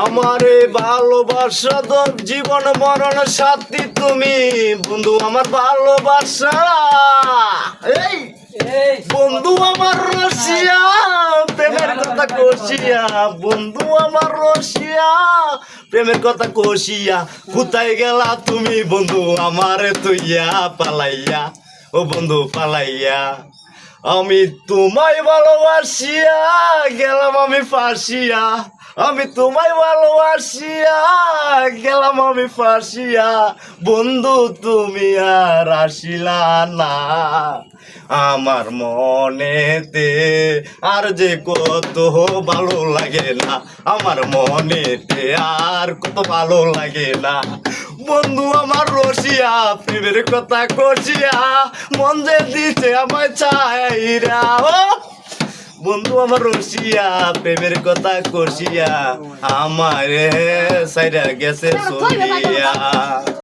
আমারে ভালোবাসা তো জীবন মরণ সাথী তুমি বন্ধু আমার ভালোবাসা এই বন্ধু আমার রসিয়া প্রেমের কথা কষিয়া বন্ধু আমার রসিয়া প্রেমের কথা কষিয়া কোথায় গেলা তুমি বন্ধু আমারে তুইয়া পালাইয়া ও বন্ধু পালাইয়া আমি তোমায় ভালোবাসিয়া গেলাম আমি ফাঁসিয়া আমি তোমায় ভালোবাসিয়া গেলাম আমি ফাঁসিয়া বন্ধু তুমি আর আসিলা না আমার মনেতে আর যে কত ভালো লাগে না আমার মনেতে আর কত ভালো লাগে না বন্ধু আমার রসিয়া প্রেমের কথা কষিয়া মন যে দিতে আমায় চাইরা বন্ধু আমার রসিয়া প্রেমের কথা কষিয়া আমারে সাইরা গেছে সরিয়া।